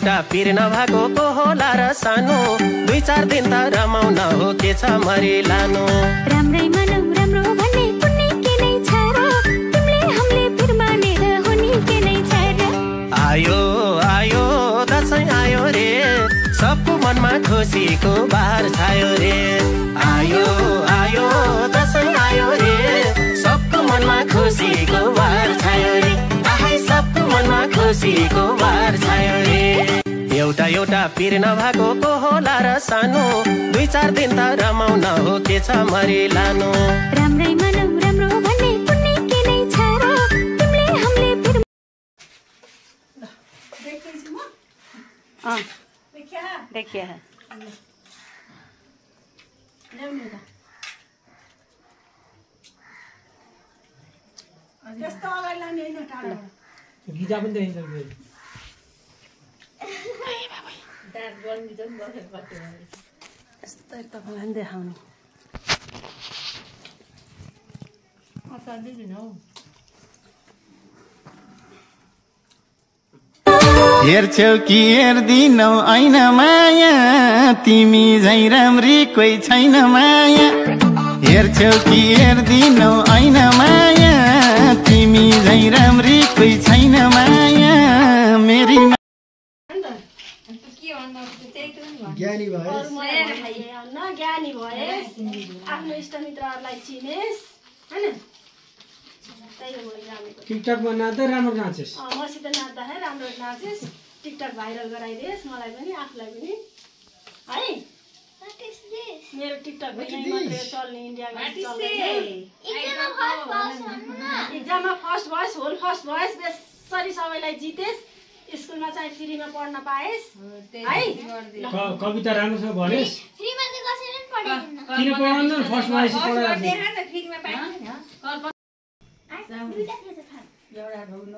एउटा पिर नभएको को होला र सानो 2-4 दिन त रमाउन हो के छ मरि लानु राम्रै मानौ राम्रो भन्ने कुनै के नै छ र तिमीले हामीले फिर मानेर हुने के नै छ र आयो आयो दशैं आयो रे सबको मनमा खुसीको बहार छायो रे आयो आयो दशैं आयो रे सबको मनमा खुसीको बहार छायो रे आहाई सबको मनमा खुसीको बहार छायो रे एउटा एउटा पिर नभएको को होला र सानो 2-4 दिन त रमाउन हो के छ मरि लानु राम्रै मानौ राम्रो भन्ने कुनै के नै छ र तिमीले हामीले फिर देखिए है त्यस्तो अगाडि लाने हैन टाढा गीता पनि देखिन्छ यस्तै तपाईँलाई देखाउने हेर्छौ कि हेर्दिनौ ऐन माया तिमी झै राम्री कोही छैन माया हेर्छौ कि हेर्दिनौ ऐन माया तिमी झै राम्री कोही छैन माया मेरी ज्ञानी भए ज्ञानी भए आफ्नो इष्टमित्रहरूलाई चिनेस् हैन टिकटकमा नाच्दा राम्रो नाचेस् मसित नाच्दाखेरि राम्रो नाचेस् टिकटक भाइरल गराइदिएस् मलाई पनि आफूलाई पनि है मेरो टिकटक मात्रै चल्ने इन्डियामा इक्जाममा फर्स्ट भएस् होल फर्स्ट भएस् बेसरी सबैलाई जितेस् स्कुलमा चाहिँ फ्रीमा पढ्न पाएस् है कविता राम्रोसँग भनेस् फ्रीमा चाहिँ कसैले पनि पढाइदिन्न किन पढाउनु फर्स्ट भएपछि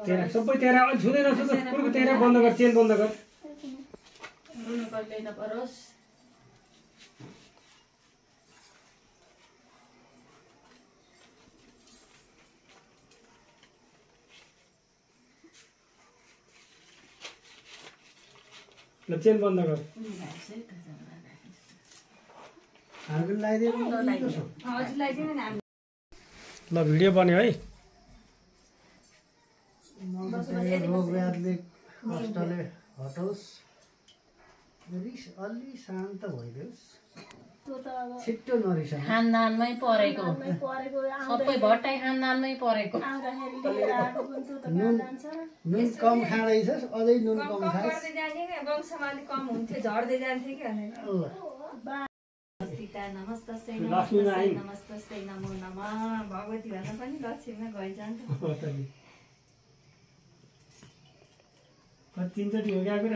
तेरा सबै तेरा अलि छुँदै नछुँ कुर्को तेरा बन्द गर चेन बन्द गर ल चेन बन्द गर ल भिडियो बन्यो है रोग व्याधले कष्टले हटोस् रिस अलि शान्त भइदियोस् छिट्टो नरिसाउनु खानदानमै परेको सबै भट्टाइ खानदानमै परेको नुन कम खाँदैछस् अझै नुन कम खास् वंशमाली कम हुन्थ्यो झर्दै जान्थ्यो कि नमस्ते नमस्ते नमो नमः भगवती भन्न पनि लक्ष्मीमा गइजान्छ तीनचोटि हो गएको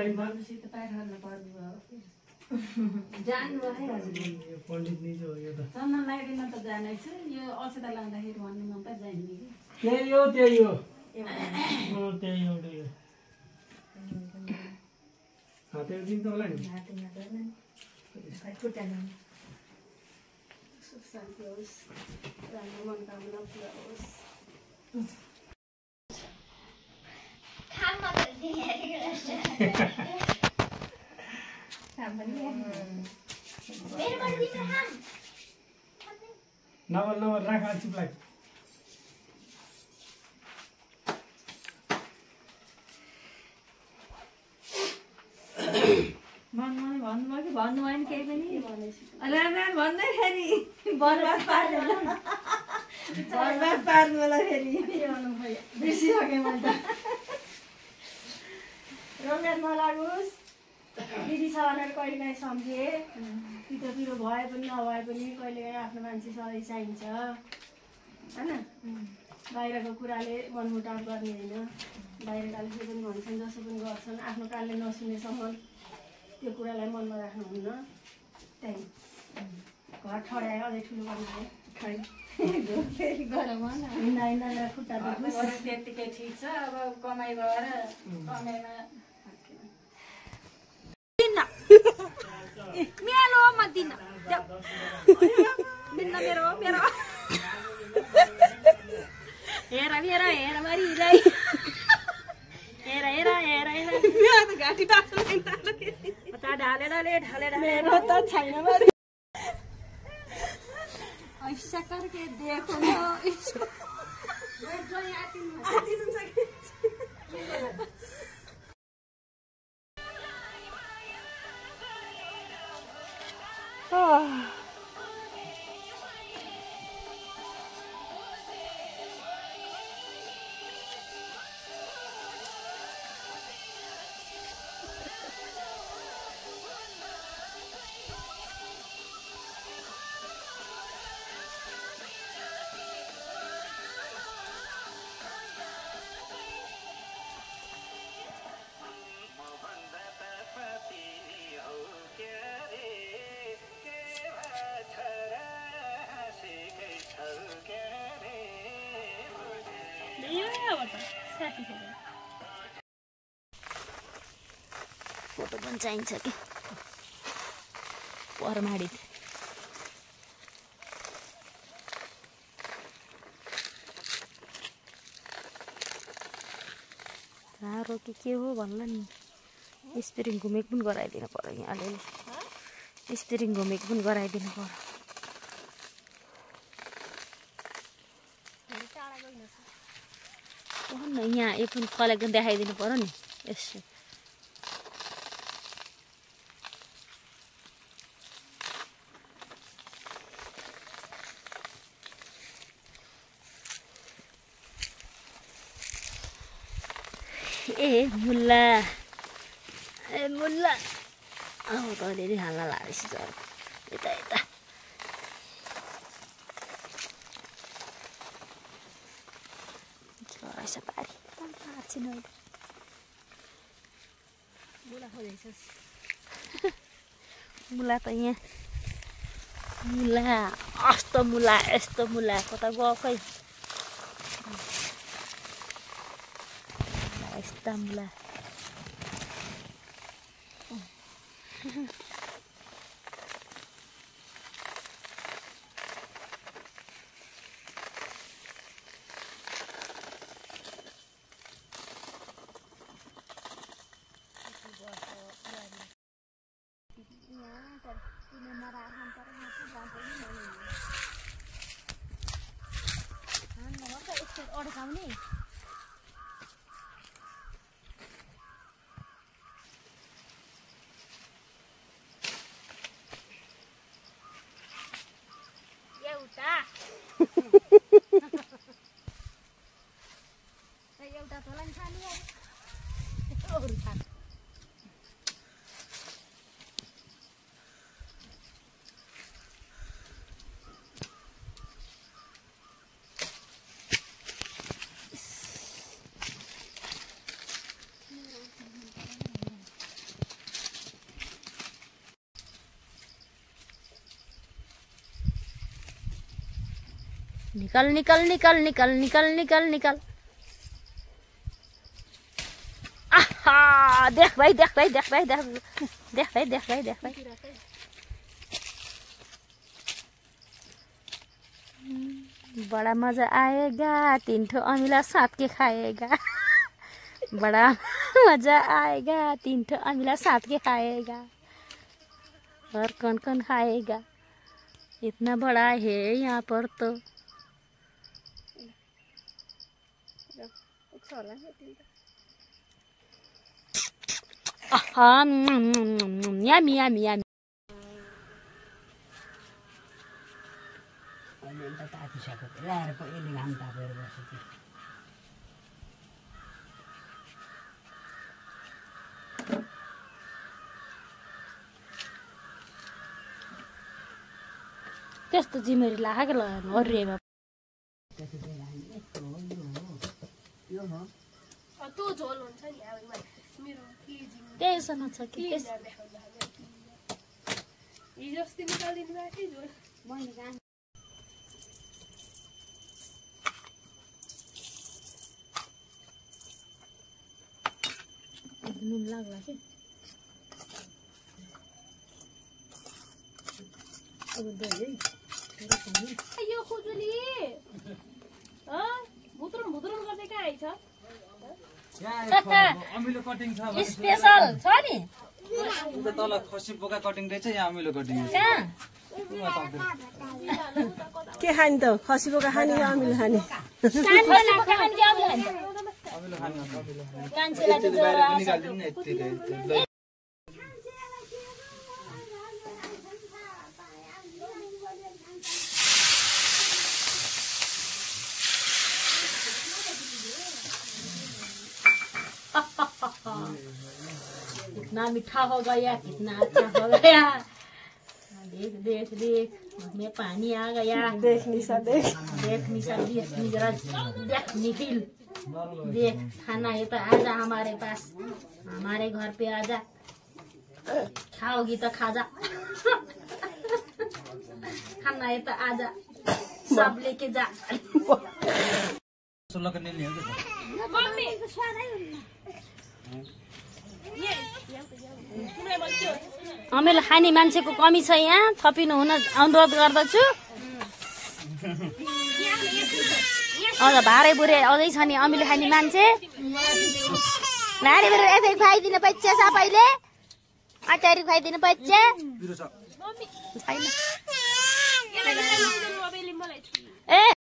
पण्डित निजो हो यो त चन्दन लगाइदिन त जानै छु यो अक्षता लाउँदाखेरि भन्नु मन त जान्ने कि त्यही हो त्यही हो त्यही एउटा यो हातै दिन त होला नि सुख शान्ति होस् राम्रो मनोकामना पुरा होस् नवल नवल राख चिप्लाई भन्नुभयो कि भन्नु भएन केही पनि भन्दैखेरि बर्बाद पार्नु होला फेरि बिर्सिसकेँ मैले त रङ्गात नलागोस् दिदी छ भनेर कहिलेकाहीँ सम्झेँ पिरो भए पनि नभए पनि कहिलेकाहीँ आफ्नो मान्छे सधैँ चाहिन्छ होइन बाहिरको कुराले मनमुटाव गर्ने होइन बाहिरकाले जे पनि भन्छन् जसो पनि गर्छन् आफ्नो कानले नसुनेसम्म त्यो कुरालाई मनमा राख्नुहुन्न त्यही घर ठड्यायो अझै ठुलो बनायो खै फेरि गरम हिँड्दा खुट्टा त्यतिकै ठिक छ अब कमाइ भएर कमाइमा मेरो म दिन मेरो मेरो हेर हेर हेर मरिलाई हेर हेर हेर हेर घाँटी बाँच्नु मेरो त छैन ऐसा करके देखो न इसको फोटो पनि चाहिन्छ कि परमाडी साह्रो के हो भन्ला नि स्पिरिङ घुमेको पनि गराइदिनु पर्यो यहाँ अलिअलि स्पिरिङ घुमेको पनि गराइदिनु पर्यो यहाँ यो पनि कलेक्ट देखाइदिनु पर्यो नि यसो ए मुल्ला अब त अलिअलि हाल्न लागेछ यता यता रहेछ पारी पार्छिन अहिले मुला खोजेछस् मुला त यहाँ मुला यस्तो मुला कता गएकै यस्ता मुला अड्काउने एउटा तलाई खाने अरू खा निकल आहा देख भाई बड़ा मजा आएगा 3 ठो अमिला साथ के खाएगा बड़ा मजा आएगा 3 ठो अमिला साथ के खाएगा और कौन खाएगा इतना बड़ा है यहाँ पर तो yummy. त्यस्तो जिम्मेवारी लागेको लगाउनु अरूमा त्यो झोल हुन्छ नि अब मेरो त्यससँग छ कि हिजो अस्ति निकालिदिनु भएको थियो झोल मैले नुन लाग्ला कि अब दही यो खुजुली भुत्रुम गर्दै कहाँ आइछ अमिलो कटिङ छ स्पेशल छ नि उता तल खसी बोका कटिङ रहेछ यहाँ अमिलो कटिङ कहाँ के खाने त खसी बोका खाने कि अमिलो खाने अमिलो खाने कान्छेलाई यति बाहिर पनि निकाल्दिनु नि यति कितना मीठा हो गया कितना अच्छा हो गया देख देख देख में पानी आ गया देख निशा देख निशा जरा देख निखिल देख खाना है तो आजा हमारे पास हमारे घर पे आजा खाओगी तो खा जा खाना है तो आजा सब लेके जा अमिलो खाने मान्छेको कमी छ यहाँ थपिनु हुन अनुरोध गर्दछु अझ भारे बुरे अझै छ नि अमिलो खाने मान्छे भारे बुरे यतै खुवाइदिनु पर्छ सबैले अचारी खुवाइदिनु पर्छ छैन ए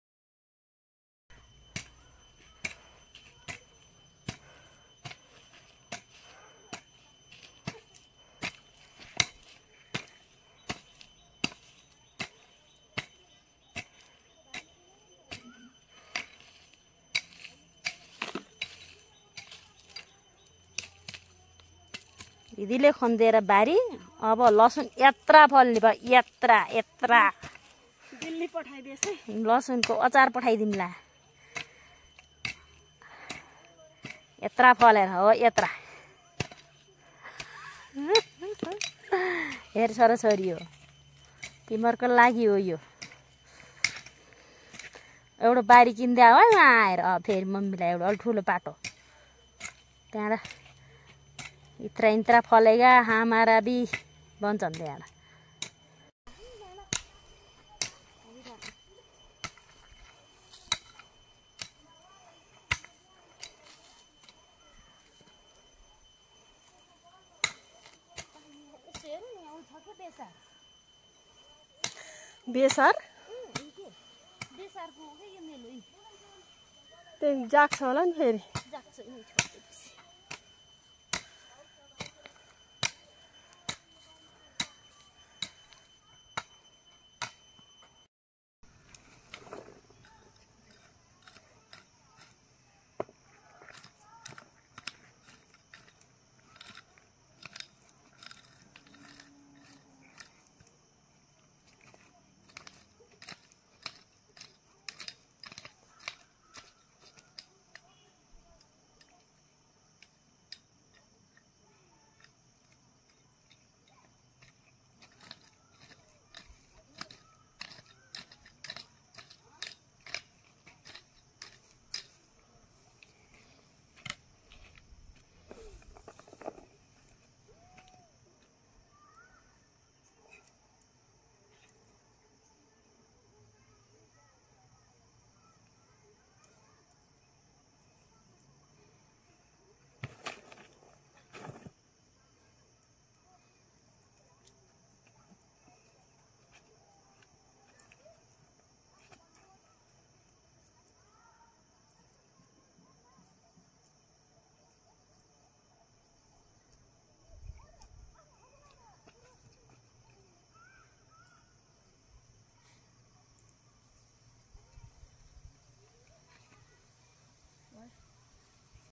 दिदीले खन्देर बारी अब लसुन यत्रा फल्ने भयो यत्रा यत्रा दिल्ली पठाइदिएछ लसुनको अचार पठाइदिउँला यत्रा फलेर हो यत्रा हेर छोराछोरी हो तिमीहरूको लागि हो यो एउटा बारी किन्दा हो आएर फेरि मम्मीलाई एउटा अलि ठुलो पाटो त्यहाँबाट इत्रा इत्रा फलेगा हमारा भी भन्छन् त्यहाँबाट बेसार त्यो जाग्छ होला नि फेरि